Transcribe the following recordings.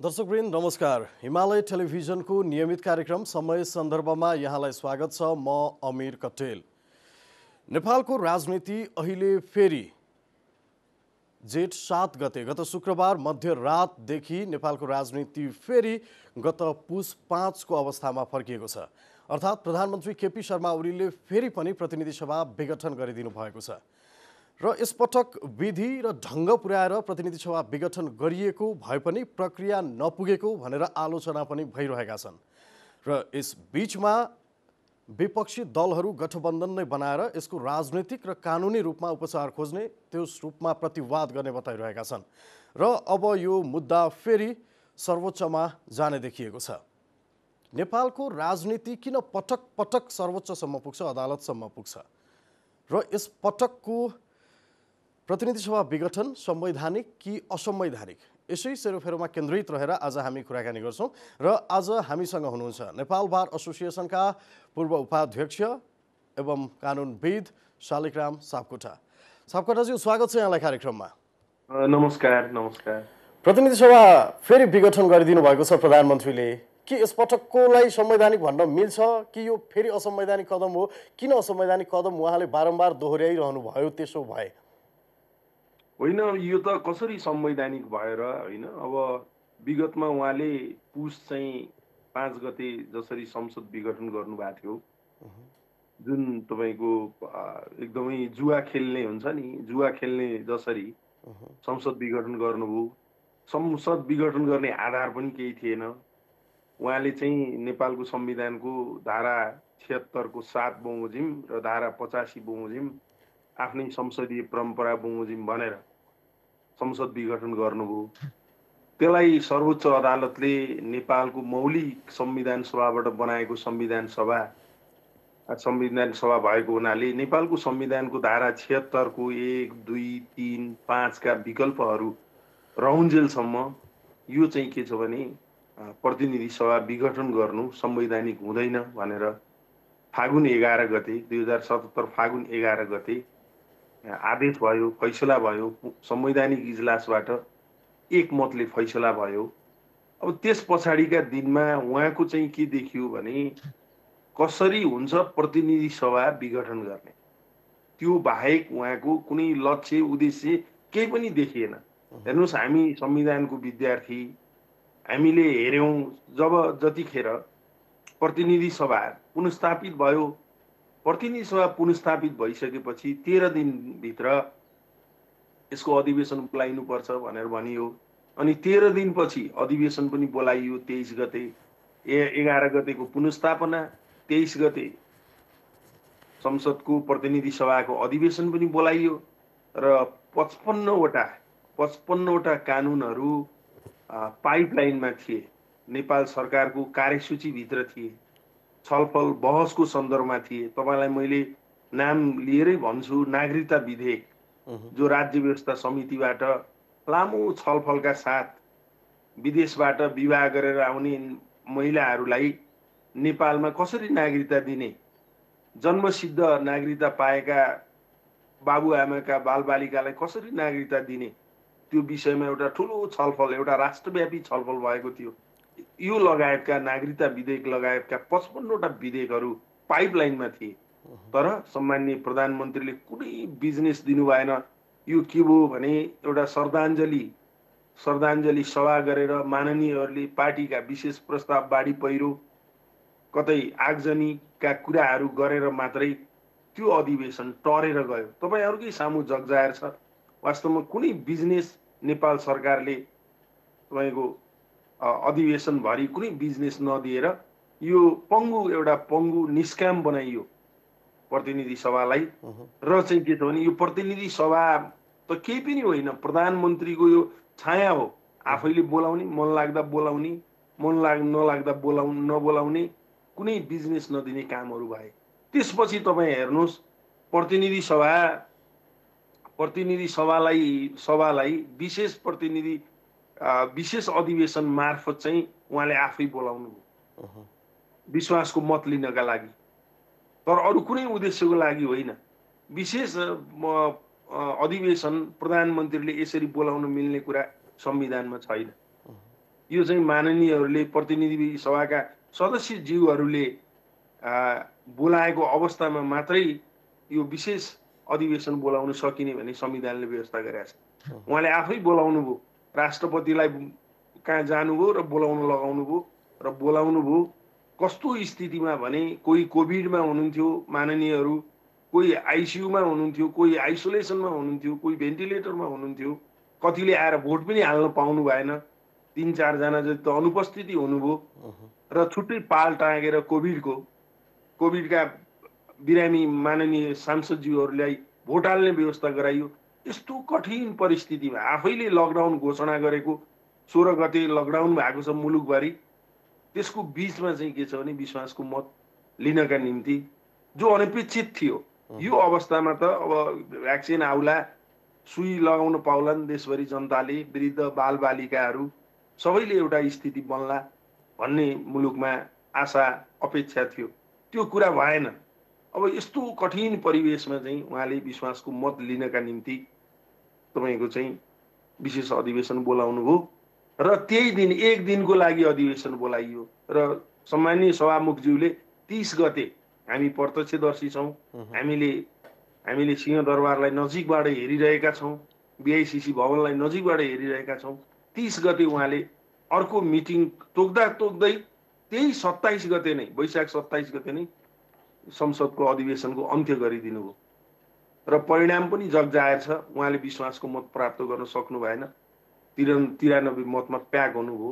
दर्शकवृन्द नमस्कार। हिमालय टेलिभिजनको नियमित कार्यक्रम समय सन्दर्भमा यहाँलाई स्वागत छ। म अमीर कटेल। नेपालको राजनीति अहिले फेरि जेठ 7 गते गत शुक्रबार मध्यरातदेखि नेपालको राजनीति फेरि गत पुस 5 को अवस्थामा फर्किएको छ। अर्थात् प्रधानमन्त्री केपी शर्मा ओलीले फेरि पनि प्रतिनिधि सभा विघटन गरिदिनु भएको छ र यसपटक विधि र ढङ्ग पुर्याएर प्रतिनिधि सभा विघटन गरिएको भए पनि प्रक्रिया नपुगेको भनेर आलोचना पनि भइरहेका छन् र यस बीचमा विपक्षी दलहरू गठबन्धन नै बनाएर यसको राजनीतिक र कानुनी रूपमा उपचार खोज्ने, त्यस रूपमा प्रतिवाद गर्ने बताइरहेका छन् र अब यो मुद्दा फेरि सर्वोच्चमा जाने देखिएको छ। नेपालको राजनीति किन पटक पटक सर्वोच्चसम्म पुग्छ, अदालतसम्म पुग्छ र यस पटकको प्रतिनिधि सभा विघटन संवैधानिक कि असंवैधानिक, यसै सेरोफेरोमा केन्द्रित रहेर आज हामी कुराकानी गर्छौं र आज हामीसँग हुनुहुन्छ नेपाल बार एसोसिएसनका पूर्व उपाध्यक्ष एवं कानुनविद शालिग्राम सापकोटा। सापकोटाजी, स्वागत छ यहाँलाई कार्यक्रममा। नमस्कार। नमस्कार। प्रतिनिधि सभा फेरि विघटन गरिदिनु भएको छ प्रधानमन्त्रीले, के यसपटककोलाई संवैधानिक भन्न मिल्छ कि यो फेरि असंवैधानिक कदम हो? किन असंवैधानिक कदम उहाँले बारम्बार दोहोर्याइरहनु भयो त्यसो भए? होइन, यो त कसरी संवैधानिक भएर होइन। अब विगतमा उहाँले पुस चाहिँ 5 गते जसरी संसद विघटन गर्नुभएको थियो, जुन तपाईको एकदमै जुवा खेल्ने हुन्छ नि, जुवा खेल्ने जसरी संसद विघटन गर्नुभयो। संसद विघटन गर्ने आधार पनि केही थिएन। उहाँले चाहिँ नेपालको संविधानको धारा 76 को 7 बमोजिम र धारा 85 बमोजिम आफ्नै संसदीय परम्परा बमोजिम भनेर संसद विघटन गर्नुभयो। त्यसलाई सर्वोच्च अदालतले नेपालको मौलिक संविधान सभाबाट बनाएको संविधान सभा भएको हुनाले नेपालको संविधानको धारा 76 को 1, 2, 3, 5 का विकल्पहरू रहउन्जेलसम्म यो चाहिँ के छ भने प्रतिनिधि सभा विघटन गर्नु संवैधानिक हुँदैन भनेर फागुन 11 गते 2077 फागुन 11 गते आदेश भयो, फैसला भयो। संवैधानिक इजलासबाट एकमतले फैसला भयो। अब त्यस पछाडिका दिनमा उहाँको चाहिँ के देखियो भने कसरी हुन्छ प्रतिनिधि सभा विघटन गर्ने, त्यो बाहेक उहाँको कुनै लक्ष्य उद्देश्य केही पनि देखिएन। हेर्नुहोस्, हामी संविधानको विद्यार्थी, हामीले हेर्यौं जब जतिखेर प्रतिनिधि सभा पुनर्स्थापित भयो, प्रतिनिधि सभा पुनर्स्थापित भइसकेपछि 13 दिनभित्र यसको अधिवेशन बोलाइनुपर्छ भनेर भनियो। अनि 13 दिनपछि अधिवेशन पनि बोलाइयो। 23 गते 11 गतेको पुनर्स्थापना, 23 गते संसदको प्रतिनिधि सभाको अधिवेशन पनि बोलाइयो र 55 वटा कानुनहरू पाइपलाइनमा थिए, नेपाल सरकारको कार्यसूचीभित्र थिए, छलफल बहसको सन्दर्भमा थिए। तपाईलाई मैले नाम लिएरै भन्छु, नागरिकता विधेयक जो राज्य व्यवस्था समितिबाट लामो छलफलका साथ विदेशबाट विवाह गरेर आउने महिलाहरूलाई नेपालमा कसरी नागरिकता दिने, जन्मसिद्ध नागरिकता पाएका बाबुआमाका बालबालिकालाई कसरी नागरिकता दिने, त्यो विषयमा एउटा ठुलो छलफल, एउटा राष्ट्रव्यापी छलफल भएको थियो। यो लगायतका नागरिकता विधेयक लगायतका 55 वटा विधेयकहरू पाइपलाइनमा थिए। तर सम्माननीय प्रधानमन्त्रीले कुनै बिजनेस दिनु भएन। यो के भयो भने एउटा श्रद्धाञ्जली सभा गरेर माननीयहरूले पार्टीका विशेष प्रस्ताव बाढी पहिरो, कतै आगजनीका कुराहरू गरेर मात्रै त्यो अधिवेशन टरेर गयो। तपाईहरुकै सामु जगजाहेर छ। वास्तवमा कुनै बिजनेस नेपाल सरकारले तपाईको अधिवेशन भरि कुनै बिजनेस नदिएर यो एउटा पङ्गु निष्काम बनाइयो प्रतिनिधि सभालाई। र चाहिँ के छ भने यो प्रतिनिधि सभा त केही पनि होइन, प्रधानमन्त्रीको यो छाया हो। आफैले बोलाउने, मन लाग्दा बोलाउने, नलाग्दा नबोलाउने, कुनै बिजनेस नदिने कामहरू भए। त्यसपछि तपाईँ हेर्नुहोस्, प्रतिनिधि सभालाई विशेष अधिवेशन मार्फत चाहिँ उहाँले आफै बोलाउनु भयो, विश्वासको मत लिनका लागि, तर अरू कुनै उद्देश्यको लागि होइन। विशेष अधिवेशन प्रधानमन्त्रीले यसरी बोलाउन मिल्ने कुरा संविधानमा छैन। यो चाहिँ माननीयहरूले प्रतिनिधि सभाका सदस्यज्यूहरूले बोलाएको अवस्थामा मात्रै यो विशेष अधिवेशन बोलाउन सकिने भन्ने संविधानले व्यवस्था गरेको छ। उहाँले आफै बोलाउनु भयो, राष्ट्रपतिलाई कहाँ जानुभयो र बोलाउन लगाउनु भयो र बोलाउनु भयो। कस्तो स्थितिमा भने कोही कोभिडमा हुनुहुन्थ्यो माननीयहरू, कोही आइसियुमा हुनुहुन्थ्यो, कोही आइसोलेसनमा हुनुहुन्थ्यो, कोही भेन्टिलेटरमा हुनुहुन्थ्यो, कतिले आएर भोट पनि हाल्न पाउनु भएन, 3-4 जना जति त अनुपस्थिति हुनुभयो र छुट्टै पाल टाँगेर कोभिडका बिरामी माननीय सांसदज्यूहरूलाई भोट हाल्ने व्यवस्था गराइयो। यस्तो कठिन परिस्थितिमा आफैले लकडाउन घोषणा गरेको 16 गते लकडाउन भएको छ मुलुकभरि, त्यसको बीचमा चाहिँ के छ भने विश्वासको मत लिनका निम्ति जो अनपेक्षित थियो, यो अवस्थामा त अब भ्याक्सिन आउला, सुई लगाउन पाउलान् देशभरि जनताले, वृद्ध बालबालिकाहरू सबैले एउटा स्थिति बन्ला भन्ने मुलुकमा आशा अपेक्षा थियो। त्यो कुरा भएन। अब यस्तो कठिन परिवेशमा चाहिँ उहाँले विश्वासको मत लिनका निम्ति तपाईको चाहिँ विशेष अधिवेशन बोलाउनु भयो र त्यही दिन एक दिनको लागि अधिवेशन बोलाइयो र सम्माननीय सभामुखज्यूले 30 गते हामी प्रत्यक्षदर्शी छौं, हामीले सिंहदरबारलाई नजिकबाट हेरिरहेका छौं, बीआईसीसी भवनलाई नजिकबाट हेरिरहेका छौं। 30 गते उहाँले अर्को मिटिङ तोक्दा तोक्दै त्यही 27 गते नै, वैशाख 27 गते नै संसदको अधिवेशनको अन्त्य गरिदिनु भयो र परिणाम पनि जगजाहेर छ। उहाँले विश्वासको मत प्राप्त गर्न सक्नु भएन, 93 मतमा प्याक हुनुभयो,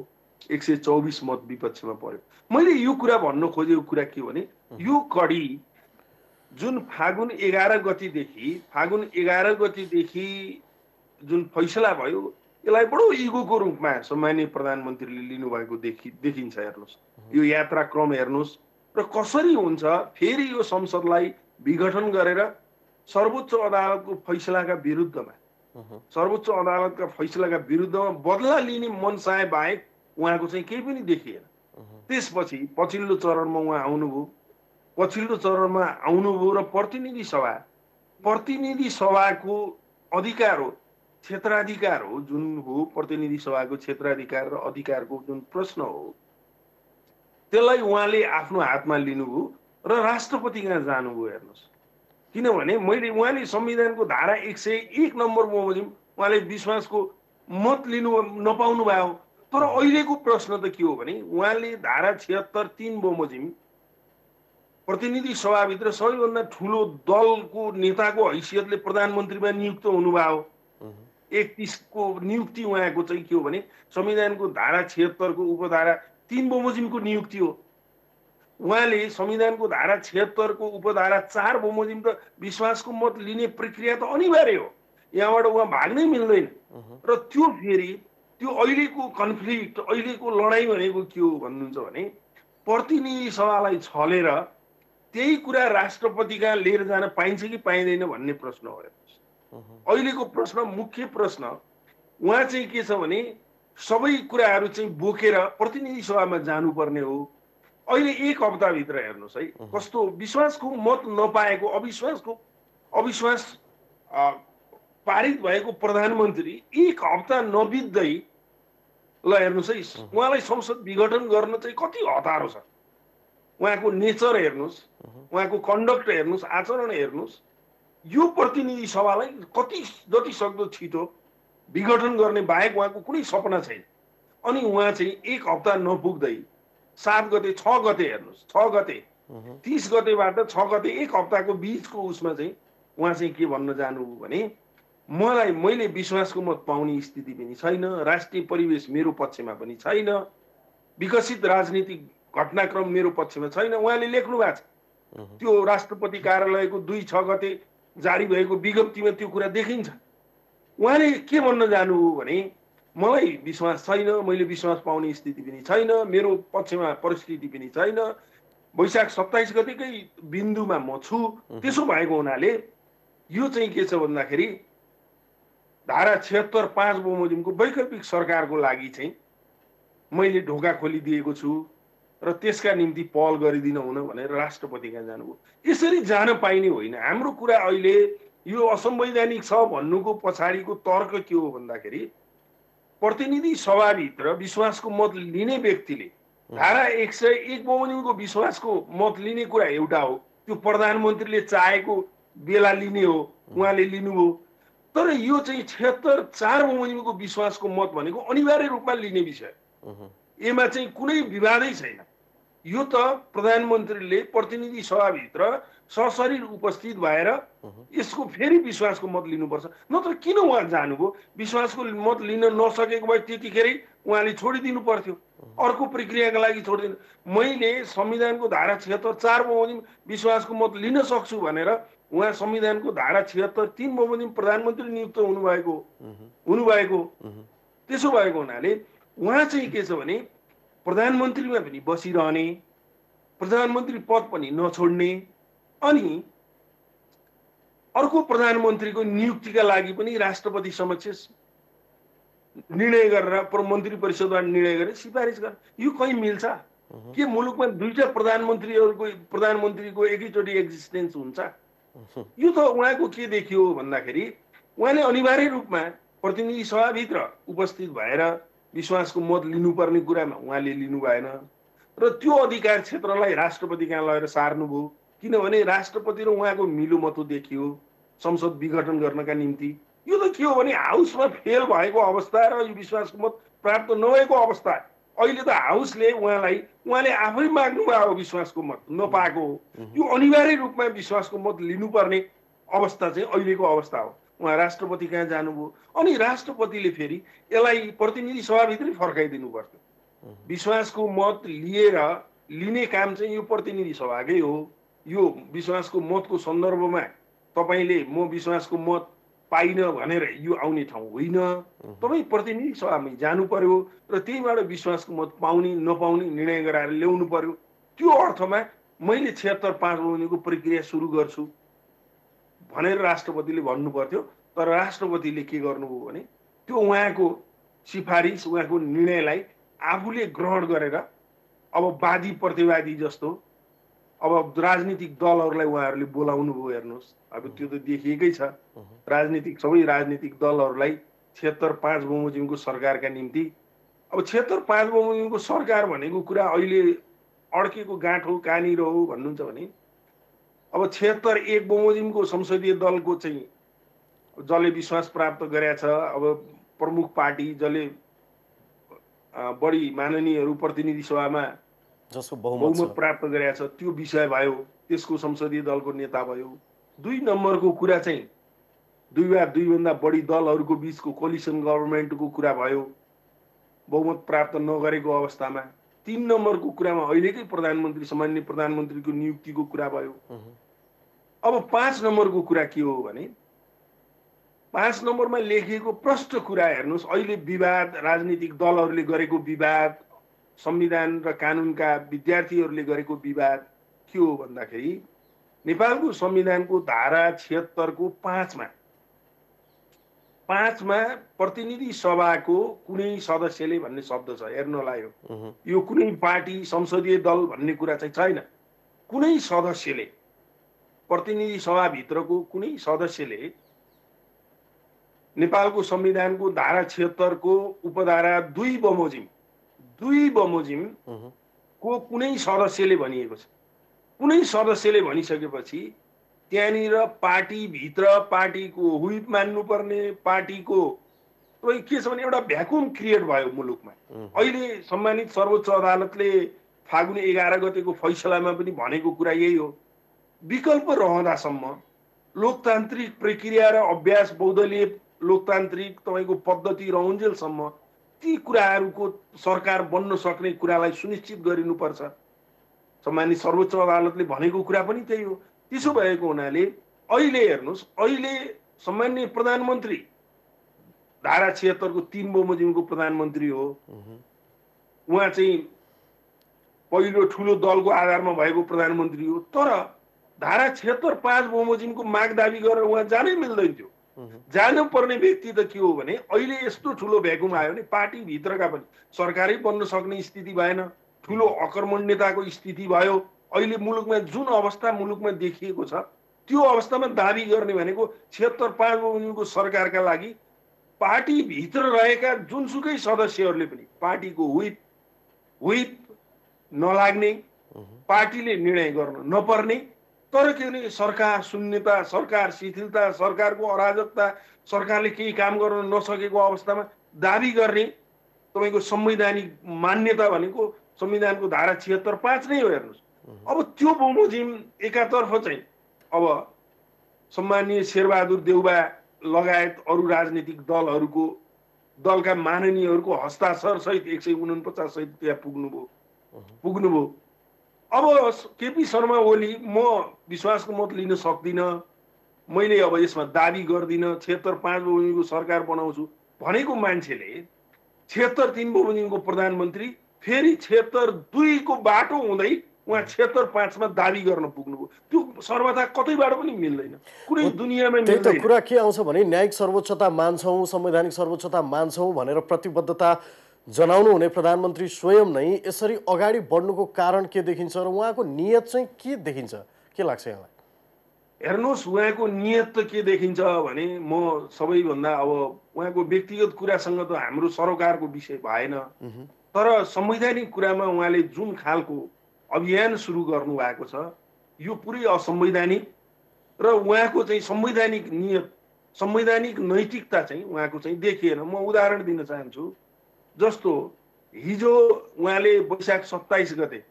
124 मत विपक्षमा पर्यो। मैले यो कुरा भन्न खोजेको कुरा के हो भने यो कडी जुन फागुन 11 गतेदेखि जुन फैसला भयो, यसलाई बडो इगोको रूपमा सम्माननीय प्रधानमन्त्रीले लिनुभएको देखिन्छ। हेर्नुहोस् यो यात्राक्रम हेर्नुहोस् र कसरी हुन्छ। फेरि यो संसदलाई विघटन गरेर सर्वोच्च अदालतको फैसलाका विरुद्धमा बदला लिने मनसाय बाहेक उहाँको चाहिँ केही पनि देखिएन। त्यसपछि पछिल्लो चरणमा उहाँ आउनुभयो, र प्रतिनिधि सभाको अधिकार हो, क्षेत्राधिकार हो, जुन हो प्रतिनिधि सभाको क्षेत्राधिकार र अधिकारको जुन प्रश्न हो, त्यसलाई उहाँले आफ्नो हातमा लिनुभयो र राष्ट्रपति कहाँ जानुभयो। हेर्नुहोस्, किनभने उहाँले संविधानको धारा 101 नम्बर बमोजिम उहाँले विश्वासको मत लिनु नपाउनु भयो। तर अहिलेको प्रश्न त के हो भने उहाँले धारा 76(3) बमोजिम प्रतिनिधि सभाभित्र सबैभन्दा ठुलो दलको नेताको हैसियतले प्रधानमन्त्रीमा नियुक्त हुनुभयो। 31 को नियुक्ति उहाँको चाहिँ के हो भने संविधानको धारा 76 को उपधारा 3 बमोजिमको नियुक्ति हो। उहाँले संविधानको धारा 76 को उपधारा 4 बमोजिम त विश्वासको मत लिने प्रक्रिया त अनिवार्य हो, यहाँबाट उहाँ भाग्नै मिल्दैन। र त्यो फेरि त्यो अहिलेको कन्फ्लिक्ट, अहिलेको लडाई भनेको के हो भन्नुहुन्छ भने प्रतिनिधि सभालाई छलेर त्यही कुरा राष्ट्रपति कहाँ लिएर जान पाइन्छ कि पाइँदैन भन्ने प्रश्न हो। अहिलेको प्रश्न, मुख्य प्रश्न उहाँ चाहिँ के छ भने सबै कुराहरू चाहिँ बोकेर प्रतिनिधि सभामा जानुपर्ने हो। अहिले एक हप्ताभित्र हेर्नुहोस् है, कस्तो विश्वासको मत नपाएको, अविश्वास पारित भएको प्रधानमन्त्री एक हप्ता नबित्दै ल हेर्नुहोस् है, उहाँलाई संसद विघटन गर्न चाहिँ कति हतारो छ। उहाँको नेचर हेर्नुहोस्, उहाँको कन्डक्ट हेर्नुहोस्, आचरण हेर्नुहोस्। यो प्रतिनिधि सभालाई जति सक्दो छिटो विघटन गर्ने बाहेक उहाँको कुनै सपना छैन। अनि उहाँ चाहिँ एक हप्ता नपुग्दै 7 गते 6 गते हेर्नुहोस्, 6 गते 30 गतेबाट 6 गते एक हप्ताको बीचको उसमा चाहिँ उहाँ चाहिँ के भन्न जानुभयो भने मैले विश्वासको मत पाउने स्थिति पनि छैन, राष्ट्रिय परिवेश मेरो पक्षमा पनि छैन, विकसित राजनीतिक घटनाक्रम मेरो पक्षमा छैन। उहाँले लेख्नु भएको छ, त्यो राष्ट्रपति कार्यालयको 2-6 गते जारी भएको विज्ञप्तिमा त्यो कुरा देखिन्छ। उहाँले के भन्न जानुभयो भने मलाई विश्वास छैन, मैले विश्वास पाउने स्थिति पनि छैन, मेरो पक्षमा परिस्थिति पनि छैन, वैशाख 27 गतेकै बिन्दुमा म छु। त्यसो भएको हुनाले यो चाहिँ के छ भन्दाखेरि धारा 76(5) बमोजिमको वैकल्पिक सरकारको लागि चाहिँ मैले ढोका खोलिदिएको छु र त्यसका निम्ति पहल गरिदिन हुन भनेर राष्ट्रपति कहाँ जानुभयो। यसरी जान पाइने होइन। हाम्रो कुरा अहिले यो असंवैधानिक छ भन्नुको पछाडिको तर्क के हो भन्दाखेरि प्रतिनिधि सभाभित्र विश्वासको मत लिने व्यक्तिले धारा 101 बमोजिमको विश्वासको मत लिने कुरा एउटा हो, त्यो प्रधानमन्त्रीले चाहेको बेला लिने हो, उहाँले लिनुभयो। तर यो चाहिँ 76 बमोजिमको विश्वासको मत भनेको अनिवार्य रूपमा लिने विषय, यसमा चाहिँ कुनै विवादै छैन। यो त प्रधानमन्त्रीले प्रतिनिधि सभाभित्र सशरीर उपस्थित भएर यसको फेरि विश्वासको मत लिनुपर्छ। नत्र किन उहाँ जानुभयो? विश्वासको मत लिन नसकेको भए त्यतिखेरै उहाँले छोडिदिनु पर्थ्यो, अर्को प्रक्रियाका लागि छोडिदिनु। मैले संविधानको धारा 76 बमोजिम विश्वासको मत लिन सक्छु भनेर उहाँ संविधानको धारा 76 3 बमोजिम प्रधानमन्त्री नियुक्त हुनुभएको। त्यसो भएको हुनाले उहाँ चाहिँ के छ भने प्रधानमन्त्रीमा पनि बसिरहने, प्रधानमन्त्री पद पनि नछोड्ने, अनि अर्को प्रधानमन्त्रीको नियुक्तिका लागि पनि राष्ट्रपति समक्ष निर्णय गरेर मन्त्री परिषदबाट निर्णय गरेर सिफारिस गर्ने। यो कहीँ मिल्छ? के मुलुकमा दुईटा प्रधानमन्त्रीको एकैचोटि एक्जिस्टेन्स हुन्छ? यो त उहाँको के देखियो भन्दाखेरि उहाँले अनिवार्य रूपमा प्रतिनिधि सभाभित्र उपस्थित भएर विश्वासको मत लिनुपर्ने कुरामा उहाँले लिनु भएन र त्यो अधिकार क्षेत्रलाई राष्ट्रपति कहाँ लगेर सार्नुभयो। किनभने राष्ट्रपति र उहाँको मिलोमतो देखियो संसद विघटन गर्नका निम्ति। यो त के हो भने हाउसमा फेल भएको अवस्था र यो विश्वासको मत प्राप्त नभएको अवस्था। अहिले त हाउसले उहाँले आफै माग्नुभयो विश्वासको मत नपाएको हो। यो अनिवार्य रूपमा विश्वासको मत लिनुपर्ने अवस्था चाहिँ अहिलेको अवस्था हो। उहाँ राष्ट्रपति कहाँ जानुभयो, अनि राष्ट्रपतिले फेरि यसलाई प्रतिनिधि सभाभित्रै फर्काइदिनु पर्थ्यो। विश्वासको मत लिने काम चाहिँ यो प्रतिनिधि सभाकै हो। यो विश्वासको मतको सन्दर्भमा तपाईले म विश्वासको मत पाइन भनेर यो आउने ठाउँ होइन। तपाईँ प्रतिनिधि सभामै जानु पर्यो र त्यहीबाट विश्वासको मत पाउने नपाउने निर्णय गराएर ल्याउनु पर्यो। त्यो अर्थमा मैले 76.5 बमोजिमको प्रक्रिया सुरु गर्छु भनेर राष्ट्रपतिले भन्नु पर्थ्यो। तर राष्ट्रपतिले के गर्नुभयो भने त्यो उहाँको सिफारिस, उहाँको निर्णयलाई आफूले ग्रहण गरेर अब वादी प्रतिवादी जस्तो अब राजनीतिक दलहरूलाई उहाँहरूले बोलाउनु भयो। हेर्नुहोस्, अब त्यो त देखिएकै छ। सबै राजनीतिक दलहरूलाई 76.5 बमोजिमको सरकारका निम्ति, अब 76.5 बमोजिमको सरकार भनेको कुरा अहिले अड्केको गाँठो कहाँनिर हो भन्नुहुन्छ भने अब 76.1 बमोजिमको संसदीय दलको चाहिँ जसले विश्वास प्राप्त गरेका छ, अब प्रमुख पार्टी जसले बढी माननीयहरू प्रतिनिधि सभामा जसको बहुमत प्राप्त गरेका छ त्यो विषय भयो, त्यसको संसदीय दलको नेता भयो। 2 नम्बरको कुरा चाहिँ 2 वा 2 भन्दा बढी दलहरूको बीचको कोलिसन गभर्नमेन्टको कुरा भयो, बहुमत प्राप्त नगरेको अवस्थामा। 3 नम्बरको कुरामा अहिलेकै प्रधानमन्त्री सामान्य प्रधानमन्त्रीको नियुक्तिको कुरा भयो। अब 5 नम्बरको कुरा के हो भने 5 नम्बरमा लेखिएको प्रष्ट कुरा हेर्नुहोस्। अहिले विवाद, राजनीतिक दलहरूले गरेको विवाद, संविधान र कानुनका विद्यार्थीहरूले गरेको विवाद के हो भन्दाखेरि नेपालको संविधानको धारा 76 को 5 मा प्रतिनिधि सभाको कुनै सदस्यले भन्ने शब्द छ, हेर्नुहोला। यो कुनै पार्टी संसदीय दल भन्ने कुरा चाहिँ छैन। कुनै सदस्यले, प्रतिनिधि सभाभित्रको कुनै सदस्यले नेपालको संविधानको धारा 76 को उपधारा 2 बमोजिम को कुनै सदस्यले भनिएको छ। कुनै सदस्यले भनिसकेपछि त्यहाँनिर पार्टीभित्र पार्टीको हुइप मान्नुपर्ने, पार्टीको के छ भने एउटा भ्याकुम क्रिएट भयो मुलुकमा। अहिले सम्मानित सर्वोच्च अदालतले फागुन 11 गतेको फैसलामा पनि भनेको कुरा यही हो। विकल्प रहँदासम्म लोकतान्त्रिक प्रक्रिया र अभ्यास, बहुदलीय लोकतान्त्रिक तपाईँको पद्धति रहन्जेलसम्म ती कुराहरूको सरकार बन्न सक्ने कुरालाई सुनिश्चित गरिनुपर्छ। सम्मानित सर्वोच्च अदालतले भनेको कुरा पनि त्यही हो। त्यसो भएको हुनाले अहिले हेर्नुहोस्, अहिले सम्माननीय प्रधानमन्त्री धारा 76 को 3 बमोजिमको प्रधानमन्त्री हो। उहाँ चाहिँ पहिलो ठुलो दलको आधारमा भएको प्रधानमन्त्री हो। तर धारा 76.5 बमोजिमको माग दाबी गरेर उहाँ जानै मिल्दैन थियो। जानुपर्ने व्यक्ति त के हो भने अहिले यस्तो ठुलो भ्याकुम आयो भने पार्टीभित्रका पनि सरकारै बन्न सक्ने स्थिति भएन, ठुलो अकर्मण्यताको स्थिति भयो। अहिले मुलुकमा जुन अवस्था मुलुकमा देखिएको छ त्यो अवस्थामा दाबी गर्ने भनेको 76.5 बमोजिमको सरकारका लागि पार्टीभित्र रहेका जुनसुकै सदस्यहरूले पनि पार्टीको व्हिप नलाग्ने, पार्टीले निर्णय गर्न नपर्ने, तर के भने सरकार शून्यता, सरकार शिथिलता, सरकारको अराजकता, सरकारले केही काम गर्न नसकेको अवस्थामा दाबी गर्ने तपाईँको संवैधानिक मान्यता भनेको संविधानको धारा 76(5) नै हो। हेर्नुहोस्, अब त्यो बमोजिम एकातर्फ चाहिँ अब सम्माननीय शेरबहादुर देउबा लगायत अरू राजनीतिक दलका माननीयहरूको हस्ताक्षर सहित 149 सहित त्यहाँ पुग्नुभयो। अब केपी शर्मा ओली म विश्वासको मत लिन सक्दिनँ, मैले अब यसमा दाबी गर्दिनँ 76(5) बमोजिमको सरकार बनाउँछु भनेको मान्छेले 76(3) बमोजिमको प्रधानमन्त्री फेरि 76(2) को बाटो हुँदै उहाँ 76(5) मा दाबी गर्न पुग्नुभयो। त्यो सर्वथा कतैबाट पनि मिल्दैन, कुनै दुनियाँमा त्यही त मिल्दैन। कुरा के आउँछ भने न्यायिक सर्वोच्चता मान्छौँ, संवैधानिक सर्वोच्चता मान्छौँ भनेर प्रतिबद्धता जनाउनु हुने प्रधानमन्त्री स्वयं नै यसरी अगाडि बढ्नुको कारण के देखिन्छ र उहाँको नियत चाहिँ के देखिन्छ, के लाग्छ यहाँलाई? हेर्नुहोस्, उहाँको नियत त के देखिन्छ भने म सबैभन्दा अब उहाँको व्यक्तिगत कुरासँग त हाम्रो सरोकारको विषय भएन, तर संवैधानिक कुरामा उहाँले जुन खालको अभियान सुरु गर्नु भएको छ यो पुरै असंवैधानिक र उहाँको चाहिँ संवैधानिक नियत, संवैधानिक नैतिकता चाहिँ उहाँको चाहिँ देखिएन। म उदाहरण दिन चाहन्छु, जस्तो हिजो उहाँले वैशाख 27 गते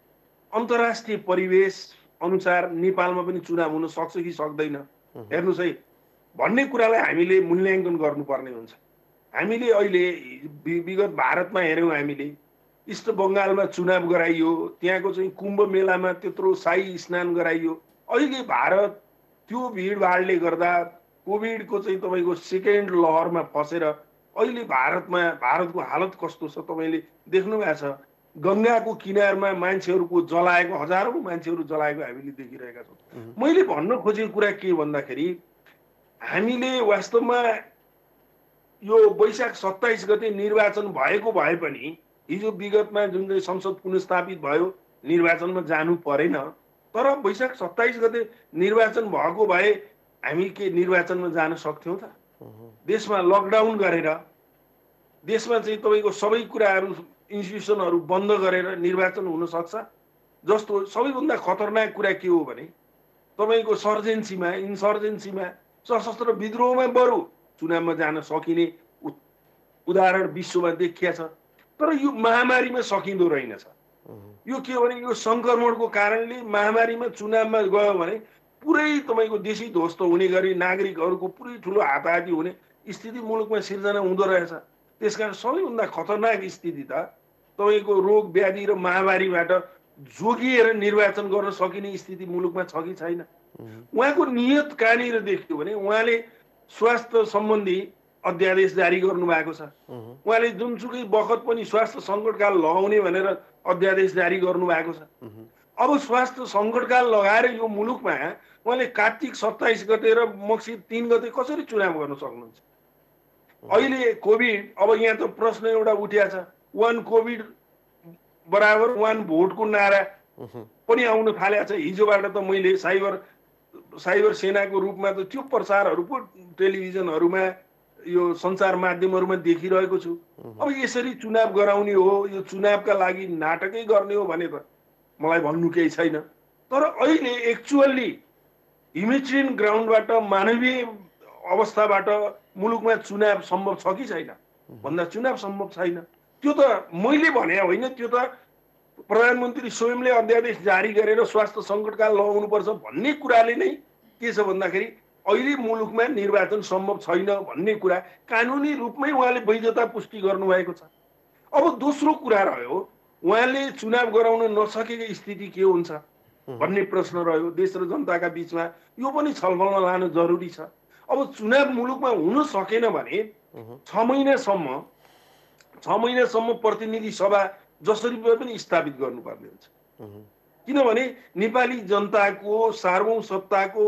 अन्तर्राष्ट्रिय परिवेश अनुसार नेपालमा पनि चुनाव हुन सक्छ कि सक्दैन हेर्नुहोस् है भन्ने कुरालाई हामीले मूल्याङ्कन गर्नुपर्ने हुन्छ। हामीले अहिले विगत भारतमा हेर्यौँ, हामीले इस्ट बङ्गालमा चुनाव गराइयो, त्यहाँको चाहिँ कुम्भ मेलामा त्यत्रो शाही स्नान गराइयो। अहिले भारत त्यो भिडभाडले गर्दा कोभिडको चाहिँ तपाईँको सेकेन्ड लहरमा फसेर अहिले भारतको हालत कस्तो छ तपाईँले देख्नु भएको छ। गङ्गाको किनारमा मान्छेहरूको जलाएको, हजारौं मान्छेहरू जलाएको हामीले देखिरहेका छौँ। मैले भन्न खोजेको कुरा के भन्दाखेरि हामीले वास्तवमा यो वैशाख 27 गते निर्वाचन भएको भए पनि हिजो विगतमा जुन चाहिँ संसद पुनर्स्थापित भयो निर्वाचनमा जानु परेन, तर वैशाख 27 गते निर्वाचन भएको भए हामी के निर्वाचनमा जान सक्थ्यौँ त? देशमा लकडाउन गरेर, देशमा चाहिँ तपाईँको सबै कुराहरू इन्स्टिट्युसनहरू बन्द गरेर निर्वाचन हुन सक्छ? जस्तो सबैभन्दा खतरनाक कुरा के हो भने तपाईँको इन्सर्जेन्सीमा सशस्त्र विद्रोहमा बरु चुनावमा जान सकिने उदाहरण विश्वमा देखिया छ। तर यो महामारीमा सकिँदो रहेनछ। यो के हो भने यो संक्रमणको कारणले महामारीमा चुनावमा गयो भने पुरै तपाईँको देशी ध्वस्त हुने गरी नागरिकहरूको पुरै ठुलो हाताहाती हुने स्थिति मुलुकमा सिर्जना हुँदो रहेछ। त्यसकारण सबैभन्दा खतरनाक स्थिति त तपाईँको रोग व्याधि र महामारीबाट जोगिएर निर्वाचन गर्न सकिने स्थिति मुलुकमा छ कि छैन? उहाँको नियत कहाँनिर देखियो भने उहाँले स्वास्थ्य सम्बन्धी अध्यादेश जारी गर्नु भएको छ। उहाँले जुनसुकै बखत पनि स्वास्थ्य सङ्कटकाल लगाउने भनेर अध्यादेश जारी गर्नु भएको छ। अब स्वास्थ्य सङ्कटकाल लगाएर यो मुलुकमा उहाँले कार्तिक 27 गते र मक्सिर 3 गते कसरी चुनाव गर्न सक्नुहुन्छ? अहिले कोभिड, अब यहाँ त प्रश्न एउटा उठिया छ, 1 कोभिड बराबर 1 भोटको नारा पनि आउन थालेको छ। हिजोबाट त मैले साइबर सेनाको रूपमा त त्यो प्रचारहरू पो टेलिभिजनहरूमा यो सञ्चार माध्यमहरूमा देखिरहेको छु। अब यसरी चुनाव गराउने हो, यो चुनावका लागि नाटकै गर्ने हो भने त मलाई भन्नु केही छैन। तर अहिले एक्चुअली ह्युमेनिटेरियन ग्राउन्डबाट, मानवीय अवस्थाबाट मुलुकमा चुनाव सम्भव छ कि छैन भन्दा चुनाव सम्भव छैन। त्यो त मैले भने होइन, त्यो त प्रधानमन्त्री स्वयंले अध्यादेश जारी गरेर स्वास्थ्य सङ्कटकाल लगाउनुपर्छ भन्ने कुराले नै के छ भन्दाखेरि अहिले मुलुकमा निर्वाचन सम्भव छैन भन्ने कुरा कानुनी रूपमै उहाँले वैधता पुष्टि गर्नुभएको छ। अब दोस्रो कुरा रह्यो, उहाँले चुनाव गराउन नसकेको स्थिति के हुन्छ भन्ने प्रश्न रह्यो देश र जनताका बीचमा। यो पनि छलफलमा लानु जरुरी छ। अब चुनाव मुलुकमा हुन सकेन भने 6 महिनासम्म प्रतिनिधि सभा जसरी भए पनि स्थापित गर्नुपर्ने हुन्छ। किनभने नेपाली जनताको सार्वभौम सत्ताको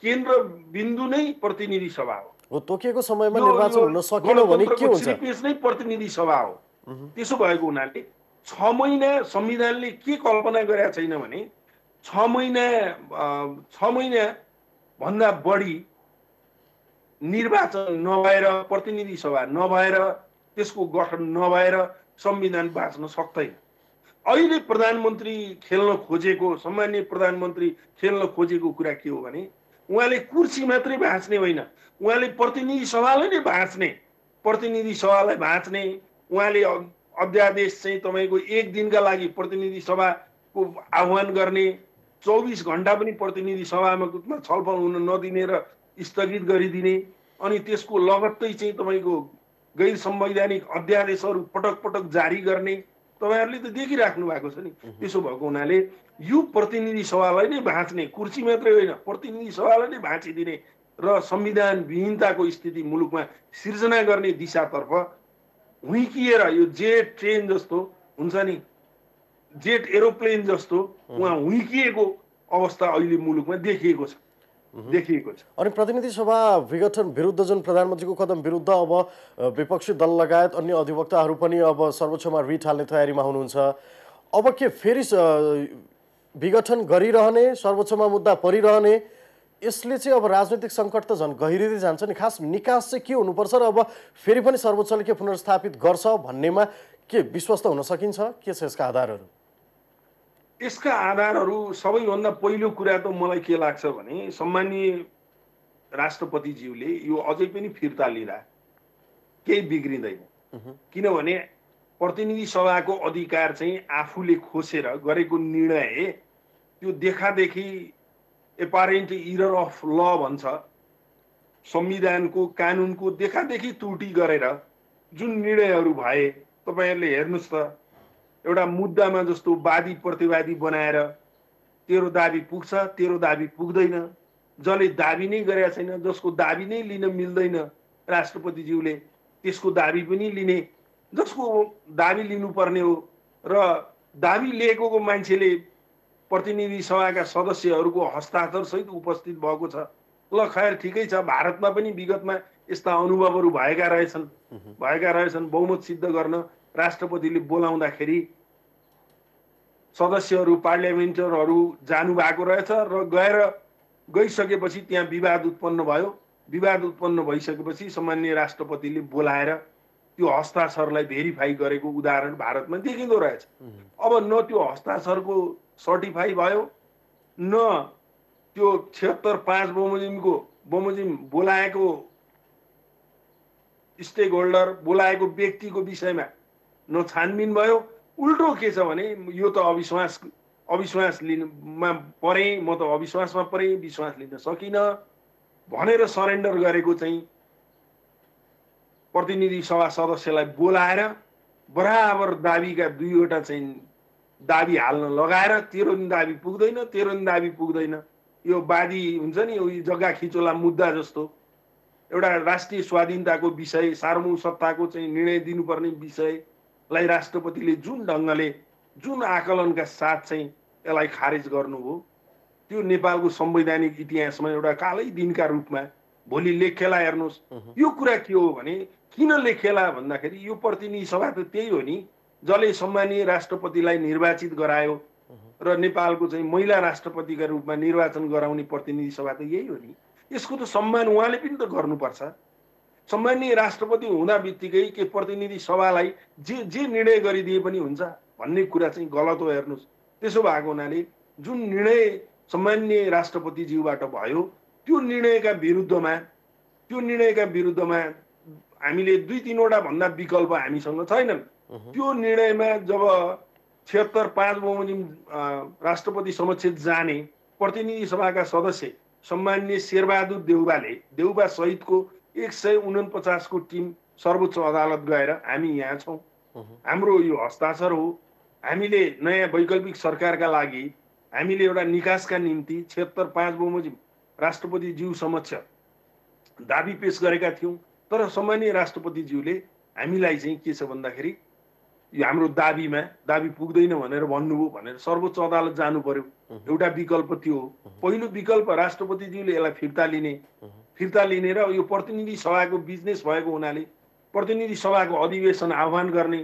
केन्द्र बिन्दु नै प्रतिनिधि सभा हो। तोकिएको समयमा निर्वाचन हुन सकेन भने के हुन्छ? गणतन्त्रको नै प्रतिनिधि सभा हो। त्यसो भएको हुनाले 6 महिना संविधानले के कल्पना गरेका छैन भने 6 महिना भन्दा बढी निर्वाचन नभएर, प्रतिनिधि सभा नभएर, त्यसको गठन नभएर संविधान बाँच्न सक्दैन। अहिले प्रधानमन्त्री खेल्न खोजेको, सम्माननीय प्रधानमन्त्री खेल्न खोजेको कुरा के हो भने उहाँले कुर्सी मात्रै भाँच्ने होइन, उहाँले प्रतिनिधि सभालाई नै भाँच्ने, प्रतिनिधि सभालाई भाँच्ने। उहाँले अध्यादेश चाहिँ तपाईँको 1 दिनका लागि प्रतिनिधि सभाको आह्वान गर्ने, 24 घण्टा पनि प्रतिनिधि सभामा छलफल हुन नदिने र स्थगित गरिदिने, अनि त्यसको लगत्तै चाहिँ तपाईँको गैर संवैधानिक अध्यादेशहरू पटक पटक जारी गर्ने। तपाईँहरूले त देखिराख्नु भएको छ नि। त्यसो भएको हुनाले यो प्रतिनिधि सभालाई नै भाँच्ने, कुर्सी मात्रै होइन प्रतिनिधि सभालाई नै भाँचिदिने र संविधान विहीनताको स्थिति मुलुकमा सिर्जना गर्ने दिशातर्फ हुइकिएर यो जेट ट्रेन जस्तो हुन्छ नि, जेट एरोप्लेन जस्तो उहाँ हुइकिएको अवस्था अहिले मुलुकमा देखिएको छ। अनि प्रतिनिधि सभा विघटन विरुद्ध जुन प्रधानमन्त्रीको कदम विरुद्ध अब विपक्षी दल लगायत अन्य अधिवक्ताहरू पनि अब सर्वोच्चमा रिट हाल्ने तयारीमा हुनुहुन्छ। अब के फेरि विघटन गरिरहने, सर्वोच्चमा मुद्दा परिरहने, यसले चाहिँ अब राजनीतिक सङ्कट त झन् गहिरिँदै जान्छ नि। खास निकास चाहिँ के हुनुपर्छ र अब फेरि पनि सर्वोच्चले के पुनर्स्थापित गर्छ भन्नेमा के विश्वस्त हुन सकिन्छ? के छ यसका आधारहरू? यसका आधारहरू सबैभन्दा पहिलो कुरा त मलाई के लाग्छ भने सम्माननीय राष्ट्रपतिज्यूले यो अझै पनि फिर्ता लिँदा केही बिग्रिँदैन। किनभने प्रतिनिधि सभाको अधिकार चाहिँ आफूले खोसेर गरेको निर्णय त्यो देखादेखि एपारेन्ट इरर अफ ल भन्छ, संविधानको कानुनको देखादेखि त्रुटि गरेर जुन निर्णयहरू भए, तपाईँहरूले हेर्नुहोस् त, एउटा मुद्दामा जस्तो वादी प्रतिवादी बनाएर तेरो दाबी पुग्छ, तेरो दाबी पुग्दैन, जसले दाबी नै गरेका छैन, जसको दाबी नै लिन मिल्दैन राष्ट्रपतिज्यूले त्यसको दाबी पनि लिने, जसको दाबी लिनुपर्ने हो र दाबी लिएको मान्छेले प्रतिनिधि सभाका सदस्यहरूको हस्ताक्षर सहित उपस्थित भएको छ। ल खैर ठिकै छ, भारतमा पनि विगतमा यस्ता अनुभवहरू भएका रहेछन्। बहुमत सिद्ध गर्न राष्ट्रपतिले बोलाउँदाखेरि सदस्यहरू, पार्लियामेन्टरहरू जानु भएको रहेछ र गइसकेपछि त्यहाँ विवाद उत्पन्न भयो। विवाद उत्पन्न भइसकेपछि सम्माननीय राष्ट्रपतिले बोलाएर त्यो हस्ताक्षरलाई भेरिफाई गरेको उदाहरण भारतमा देखिँदो रहेछ। अब न त्यो हस्ताक्षरको सर्टिफाई भयो, न त्यो 76-5 बमोजिम बोलाएको स्टेक होल्डर, बोलाएको व्यक्तिको विषयमा न छानबिन भयो। उल्टो के छ भने यो त अविश्वास लिनमा परे, म त अविश्वासमा परे, विश्वास लिन सकिनँ भनेर सरेन्डर गरेको चाहिँ प्रतिनिधि सभा सदस्यलाई बोलाएर बराबर दाबीका 2वटा चाहिँ दाबी हाल्न लगाएर तेरो नि दाबी पुग्दैन, तेरो नि दाबी पुग्दैन, यो वादी हुन्छ नि, यो जग्गा खिचोला मुद्दा जस्तो एउटा राष्ट्रिय स्वाधीनताको विषय, सार्वभौम सत्ताको चाहिँ निर्णय दिनुपर्ने विषयलाई राष्ट्रपतिले जुन ढङ्गले, जुन आकलनका साथ चाहिँ यसलाई खारेज गर्नुभयो, त्यो नेपालको संवैधानिक इतिहासमा एउटा कालै दिनका रूपमा भोलि लेखेला। हेर्नुहोस् यो कुरा के हो भने किन लेखेला भन्दाखेरि यो प्रतिनिधि सभा त त्यही हो नि जसले सम्मानीय राष्ट्रपतिलाई निर्वाचित गरायो र नेपालको चाहिँ महिला राष्ट्रपतिका रूपमा निर्वाचन गराउने प्रतिनिधि सभा त यही हो नि। यसको त सम्मान उहाँले पनि त गर्नुपर्छ। सम्मानीय राष्ट्रपति हुँदा बित्तिकै के प्रतिनिधि सभालाई जे निर्णय गरिदिए पनि हुन्छ भन्ने कुरा चाहिँ गलत हो। हेर्नुहोस् त्यसो भएको हुनाले जुन निर्णय सम्मानीय राष्ट्रपतिज्यूबाट भयो त्यो निर्णयका विरुद्धमा हामीले 2-3वटा भन्दा विकल्प हामीसँग छैनन्। त्यो निर्णयमा जब 76-5 बमोजिम राष्ट्रपति समक्ष जाने प्रतिनिधि सभाका सदस्य सम्माननीय शेरबहादुर देउबा सहितको 149 को टिम सर्वोच्च अदालत गएर हामी यहाँ छौँ, हाम्रो यो हस्ताक्षर हो, हामीले नयाँ वैकल्पिक सरकारका लागि हामीले एउटा निकासका निम्ति 76-5 बमोजिम राष्ट्रपतिज्यू समक्ष दाबी पेश गरेका थियौँ। तर सम्मानीय राष्ट्रपतिज्यूले हामीलाई चाहिँ के छ भन्दाखेरि यो हाम्रो दाबी पुग्दैन भनेर भन्नुभयो भनेर सर्वोच्च अदालत जानु पर्यो। एउटा विकल्प त्यो हो। पहिलो विकल्प राष्ट्रपतिज्यूले यसलाई फिर्ता लिने र यो प्रतिनिधि सभाको बिजनेस भएको हुनाले प्रतिनिधि सभाको अधिवेशन आह्वान गर्ने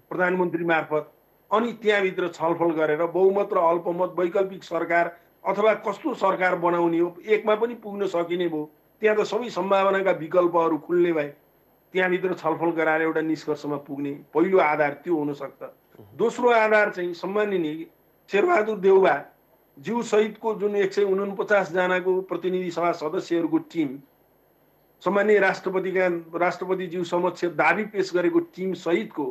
प्रधानमन्त्री मार्फत, अनि त्यहाँभित्र छलफल गरेर बहुमत र अल्पमत वैकल्पिक सरकार अथवा कस्तो सरकार बनाउने हो एकमा पनि पुग्न सकिने भयो। त्यहाँ त सबै सम्भावनाका विकल्पहरू खुल्ने भए त्यहाँभित्र छलफल गराएर एउटा निष्कर्षमा पुग्ने पहिलो आधार त्यो हुनसक्छ। दोस्रो आधार चाहिँ सम्माननीय शेरबहादुर देउबा ज्यू सहितको जुन 149 जनाको प्रतिनिधि सभा सदस्यहरूको टिम सम्माननीय राष्ट्रपति ज्यू समक्ष दाबी पेश गरेको टिम सहितको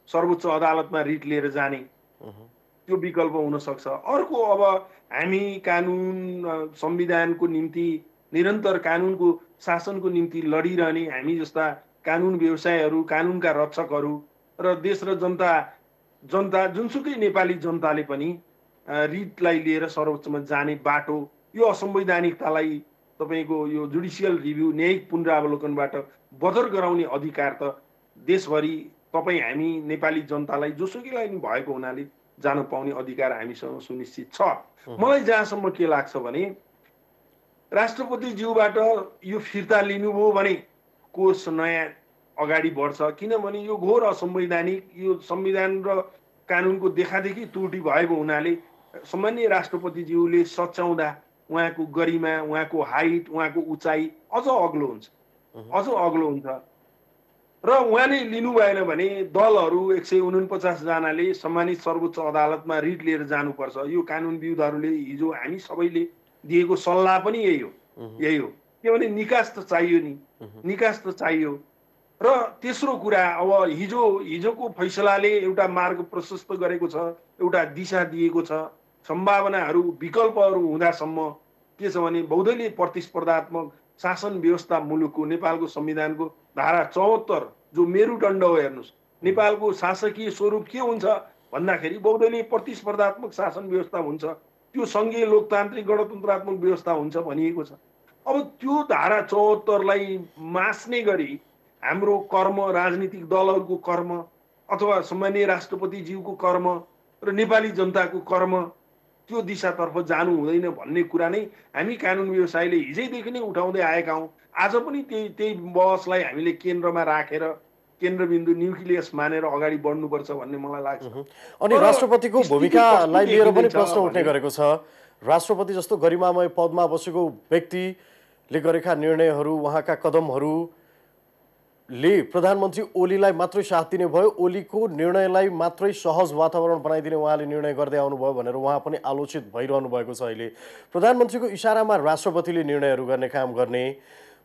सर्वोच्च अदालतमा रिट लिएर जाने त्यो विकल्प हुन सक्छ। अर्को अब हामी कानुन संविधानको निम्ति निरन्तर कानुनको शासनको निम्ति लडिरहने हामी जस्ता कानुन व्यवसायहरू कानुनका रक्षकहरू र देश र जनता जुनसुकै नेपाली जनताले पनि रिटलाई लिएर सर्वोच्चमा जाने बाटो यो असंवैधानिकतालाई तपाईको यो जुडिसियल रिभ्यू न्यायिक पुनरावलोकनबाट बदर गराउने अधिकार त देशभरि तपाईँ हामी नेपाली जनतालाई जोसुकैलाई नि भएको हुनाले जान पाउने अधिकार हामीसँग सुनिश्चित छ। मलाई जहाँसम्म के लाग्छ भने राष्ट्रपतिज्यूबाट यो फिर्ता लिनुभयो भने कोर्स नयाँ अगाडि बढ्छ, किनभने यो घोर असंवैधानिक यो संविधान र कानुनको देखादेखि त्रुटि भएको हुनाले सम्माननीय राष्ट्रपतिज्यूले सच्याउँदा उहाँको गरिमा उहाँको हाइट उहाँको उचाइ अझ अग्लो हुन्छ र उहाँले लिनु भएन भने दलहरू 149 जनाले सम्मानित सर्वोच्च अदालतमा रिट लिएर जानुपर्छ। यो कानुनविदहरूले हिजो हामी सबैले दिएको सल्लाह पनि यही हो किनभने निकास त चाहियो। र तेस्रो कुरा अब हिजोको फैसलाले एउटा मार्ग प्रशस्त गरेको छ, एउटा दिशा दिएको छ। सम्भावनाहरू विकल्पहरू हुँदासम्म के छ भने बहुदलीय प्रतिस्पर्धात्मक शासन व्यवस्था मुलुकको नेपालको संविधानको धारा 74 जो मेरुदण्ड हो हेर्नुस् नेपालको शासकीय स्वरूप के हुन्छ भन्दाखेरि बहुदलीय प्रतिस्पर्धात्मक शासन व्यवस्था हुन्छ, त्यो संघीय लोकतान्त्रिक गणतन्त्रात्मक व्यवस्था हुन्छ भनिएको छ। अब त्यो धारा 74 लाई मास्ने गरी हाम्रो कर्म राजनीतिक दलहरूको कर्म अथवा सम्माननीय राष्ट्रपतिज्यूको कर्म र नेपाली जनताको कर्म त्यो दिशातर्फ जानु हुँदैन भन्ने कुरा नै हामी कानुन व्यवसायले हिजैदेखि नै उठाउँदै आएका हौं। आज पनि त्यही बहसलाई हामीले केन्द्रमा राखेर केन्द्रबिन्दु न्युक्लियस मानेर अगाडि बढ्नुपर्छ भन्ने मलाई लाग्छ। अनि राष्ट्रपतिको भूमिकालाई लिएर पनि प्रश्न उठ्ने गरेको छ। राष्ट्रपति जस्तो गरिमामय पदमा बसेको व्यक्तिले गरेका निर्णयहरू उहाँका कदमहरूले प्रधानमन्त्री ओलीलाई मात्रै साथ दिने भयो, ओलीको निर्णयलाई मात्रै सहज वातावरण बनाइदिने उहाँले निर्णय गर्दै आउनुभयो भनेर उहाँ पनि आलोचित भइरहनु भएको छ। अहिले प्रधानमन्त्रीको इशारामा राष्ट्रपतिले निर्णयहरू गर्ने काम गर्ने,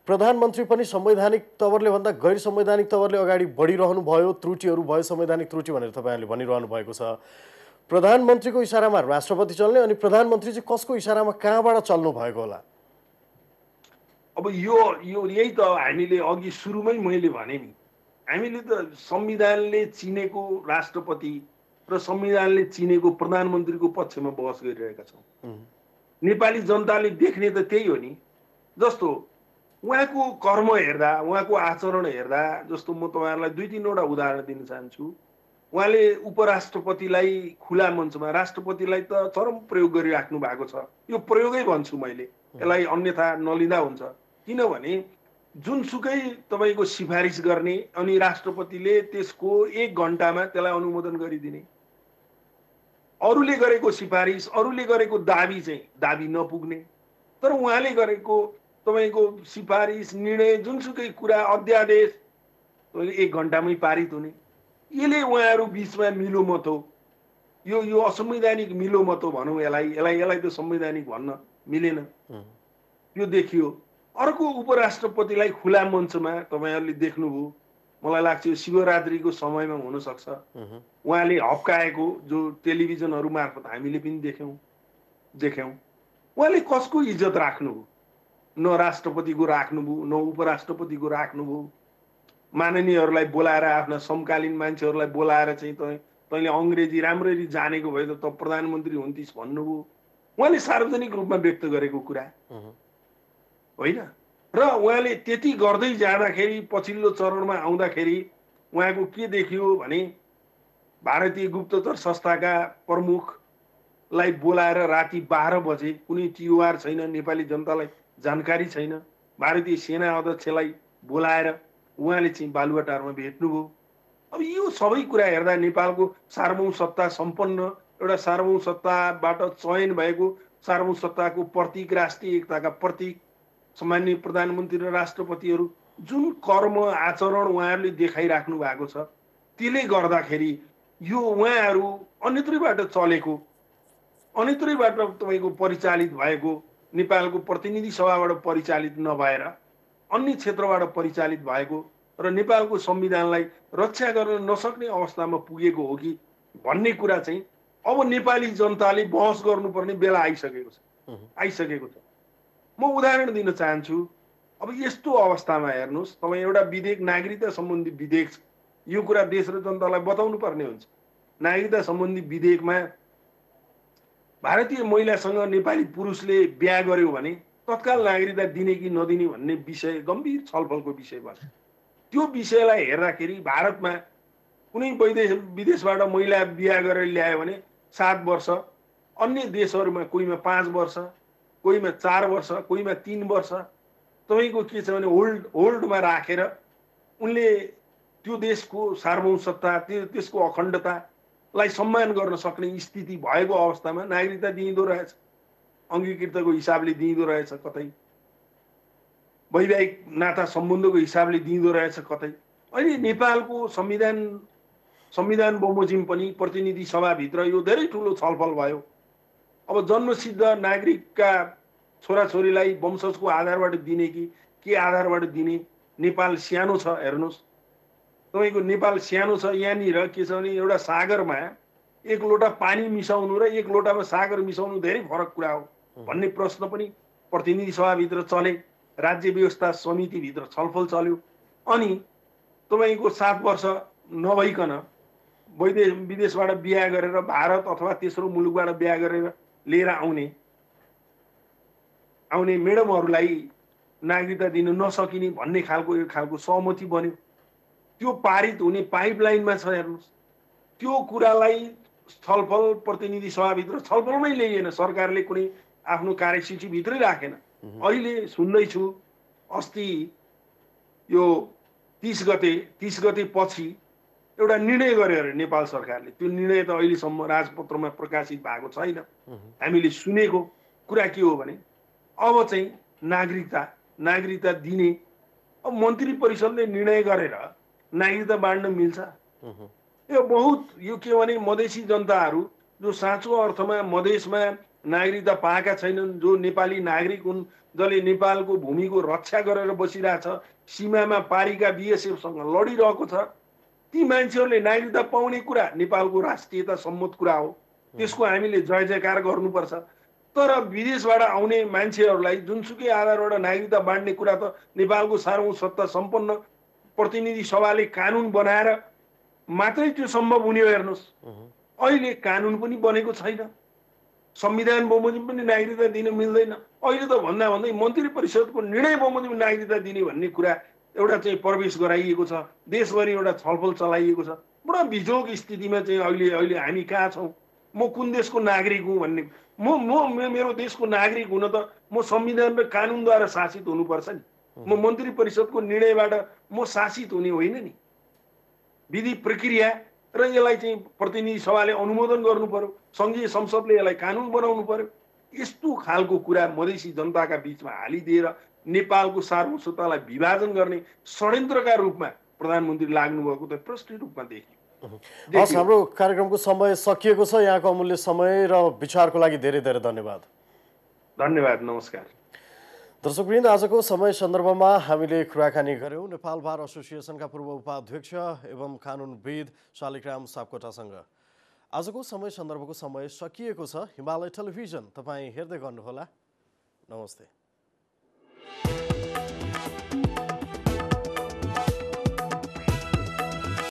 प्रधानमन्त्री पनि संवैधानिक तवरले भन्दा गैर संवैधानिक तवरले अगाडि बढिरहनु भयो, त्रुटिहरू भयो, संवैधानिक त्रुटि भनेर तपाईँहरूले भनिरहनु भएको छ। प्रधानमन्त्रीको इशारामा राष्ट्रपति चल्ने अनि प्रधानमन्त्री चाहिँ कसको इशारामा कहाँबाट चल्नु भएको होला? अब यही त हामीले अघि सुरुमै मैले भने नि, हामीले त संविधानले चिनेको राष्ट्रपति र संविधानले चिनेको प्रधानमन्त्रीको पक्षमा बहस गरिरहेका छौँ। नेपाली जनताले देख्ने त त्यही हो नि। जस्तो उहाँको कर्म हेर्दा उहाँको आचरण हेर्दा जस्तो म तपाईहरुलाई 2-3 वटा उदाहरण दिन चाहन्छु। उहाँले उपराष्ट्रपतिलाई खुला मञ्चमा राष्ट्रपतिलाई त चरम प्रयोग गरिराख्नु भएको छ। यो प्रयोगै भन्छु मैले, यसलाई अन्यथा नलिँदा हुन्छ। किनभने जुनसुकै तपाईको सिफारिस गर्ने अनि राष्ट्रपतिले त्यसको 1 घण्टामा त्यसलाई अनुमोदन गरिदिने, अरूले गरेको सिफारिस अरूले गरेको दाबी चाहिँ दाबी नपुग्ने, तर उहाँले गरेको तपाईको सिफारिस निर्णय जुनसुकै कुरा अध्यादेश 1 घण्टामै पारित हुने। यसले उहाँहरू बीचमा मिलोमत हो, यो असंवैधानिक मिलोमत हो भनौँ यसलाई त संवैधानिक भन्न मिलेन, यो देखियो। अर्को उपराष्ट्रपतिलाई खुला मञ्चमा तपाईहरुले देख्नुभयो, मलाई लाग्छ यो शिवरात्रिको समयमा हुन सक्छ, उहाँले हप्काएको जो टेलिभिजनहरु मार्फत हामीले पनि देख्यौं। उहाँले कसको इज्जत राख्नुभयो? न राष्ट्रपतिको राख्नुभयो, न उपराष्ट्रपतिको राख्नुभयो। माननीयहरूलाई बोलाएर आफ्ना समकालीन मान्छेहरूलाई बोलाएर चाहिँ तैँले अंग्रेजी राम्ररी जानेको भए त प्रधानमन्त्री हुन्थिस् भन्नुभयो। उहाँले सार्वजनिक रूपमा व्यक्त गरेको कुरा होइन र उहाँले त्यति गर्दै जाँदाखेरि पछिल्लो चरणमा आउँदाखेरि उहाँको के देखियो भने भारतीय गुप्तचर संस्थाका प्रमुखलाई बोलाएर राति 12 बजे कुनै टिओआर छैन, नेपाली जनतालाई जानकारी छैन, भारतीय सेना अध्यक्षलाई बोलाएर उहाँले चाहिँ बालुवाटारमा भेट्नुभयो। अब यो सबै कुरा हेर्दा नेपालको सार्वभौम सत्ता सम्पन्न एउटा सार्वभौम सत्ताबाट चयन भएको सार्वभौम सत्ताको प्रतीक, राष्ट्रिय एकताका प्रतीक सम्माननीय प्रधानमन्त्री र राष्ट्रपतिहरू जुन कर्म आचरण उहाँहरूले देखाइराख्नु भएको छ त्यसले गर्दाखेरि यो उहाँहरू अन्यत्रैबाट चलेको अन्यत्रैबाट तपाईँको परिचालित भएको नेपालको प्रतिनिधि सभाबाट परिचालित नभएर अन्य क्षेत्रबाट परिचालित भएको र नेपालको संविधानलाई रक्षा गर्न नसक्ने अवस्थामा पुगेको हो कि भन्ने कुरा चाहिँ अब नेपाली जनताले बहस गर्नुपर्ने बेला आइसकेको छ। म उदाहरण दिन चाहन्छु। अब यस्तो अवस्थामा हेर्नुहोस्, तपाईँ एउटा विधेयक नागरिकता सम्बन्धी विधेयक छ, यो कुरा देश र जनतालाई बताउनु पर्ने हुन्छ। नागरिकता सम्बन्धी विधेयकमा भारतीय महिलासँग नेपाली पुरुषले बिहा गर्यो भने तत्काल नागरिकता दिने कि नदिने भन्ने विषय गम्भीर छलफलको विषय बन्छ। त्यो विषयलाई हेर्दाखेरि भारतमा कुनै विदेशबाट महिला बिहा गरेर ल्यायो भने 7 वर्ष, अन्य देशहरूमा कोहीमा 5 वर्ष, कोहीमा 4 वर्ष, कोहीमा 3 वर्ष तपाईँको के छ भने होल्डमा राखेर उनले त्यो देशको सार्वभौमसत्ता, त्यसको अखण्डतालाई सम्मान गर्न सक्ने स्थिति भएको अवस्थामा नागरिकता दिइँदो रहेछ। अङ्गीकृतको हिसाबले दिइँदो रहेछ, कतै वैवाहिक नाता सम्बन्धको हिसाबले दिइँदो रहेछ कतै। अहिले नेपालको संविधान बमोजिम पनि प्रतिनिधि सभाभित्र यो धेरै ठुलो छलफल भयो। अब जन्मसिद्ध नागरिकका छोराछोरीलाई वंशजको आधारबाट दिने कि के आधारबाट दिने? नेपाल सानो छ, हेर्नुहोस् तपाईँको नेपाल सानो छ। यहाँनिर के छ भने एउटा सागरमा 1 लोटा पानी मिसाउनु र 1 लोटामा सागर मिसाउनु धेरै फरक कुरा हो भन्ने प्रश्न पनि प्रतिनिधि सभाभित्र चले, राज्य व्यवस्था समितिभित्र छलफल चल्यो। अनि तपाईँको 7 वर्ष नभइकन विदेशबाट बिहा गरेर भारत अथवा तेस्रो मुलुकबाट बिहा गरेर लिएर आउने मेडमहरूलाई नागरिकता दिन नसकिने भन्ने खालको सहमति बन्यो। त्यो पारित हुने पाइपलाइनमा छ, हेर्नुहोस्। त्यो कुरालाई छलफल प्रतिनिधि सभाभित्र छलफलमै ल्याइएन, सरकारले कुनै आफ्नो कार्यसूचीभित्रै राखेन। अहिले सुन्दैछु अस्ति यो 30 गते पछि एउटा निर्णय गर्यो अरे नेपाल सरकारले। त्यो निर्णय त अहिलेसम्म राजपत्रमा प्रकाशित भएको छैन। हामीले सुनेको कुरा के हो भने अब चाहिँ नागरिकता दिने, अब मन्त्री परिषदले निर्णय गरेर नागरिकता बाँड्न मिल्छ? यो के भने मधेसी जनताहरू जो साँचो अर्थमा मधेसमा नागरिकता पाएका छैनन्, जो नेपाली नागरिक हुन्, जसले नेपालको भूमिको रक्षा गरेर बसिरहेछ, सीमामा पारीका बीएसएफसँग लडिरहेको छ, ती मान्छेहरूले नागरिकता पाउने कुरा नेपालको राष्ट्रियता सम्मत कुरा हो। त्यसको हामीले जय जयकार गर्नुपर्छ। तर विदेशबाट आउने मान्छेहरूलाई जुनसुकै आधारबाट नागरिकता बाँड्ने कुरा त नेपालको सार्वभौमसत्ता सम्पन्न प्रतिनिधि सभाले कानुन बनाएर मात्रै त्यो सम्भव हुने हो। हेर्नुहोस्, अहिले कानुन पनि बनेको छैन, संविधान बमोजिम पनि नागरिकता दिन मिल्दैन। अहिले त भन्दै मन्त्री परिषदको निर्णय बमोजिम नागरिकता दिने भन्ने कुरा एउटा चाहिँ प्रवेश गराइएको छ, देशभरि एउटा छलफल चलाइएको छ। बडा बिजोग स्थितिमा चाहिँ अहिले हामी कहाँ छौँ? म कुन देशको नागरिक हुँ भन्ने, मेरो देशको नागरिक हुन त म संविधान र कानुनद्वारा शासित हुनुपर्छ नि। म मन्त्री परिषदको निर्णयबाट म शासित हुने होइन नि। विधि प्रक्रिया र यसलाई चाहिँ प्रतिनिधि सभाले अनुमोदन गर्नु पर्यो, संघीय संसदले यसलाई कानुन बनाउनु पर्यो। यस्तो खालको कुरा मधेसी जनताका बीचमा हालिदिएर नेपालको सार्वभौमसत्तालाई विभाजन गर्ने षड्यन्त्रका रूपमा प्रधानमन्त्री लाग्नुभएको त प्रष्ट रूपमा देखियो। हस्, हाम्रो कार्यक्रमको समय सकिएको छ। यहाँको अमूल्य समय र विचारको लागि धेरै धेरै धन्यवाद। धन्यवाद, नमस्कार। दर्शकवृन्द, आजको समय सन्दर्भमा हामीले कुराकानी गऱ्यौँ नेपाल बार एसोसिएसनका पूर्व उपाध्यक्ष एवं कानुनविद शालिग्राम सापकोटासँग। आजको समय सन्दर्भको समय सकिएको छ। हिमालय टेलिभिजन तपाईँ हेर्दै गर्नुहोला। नमस्ते।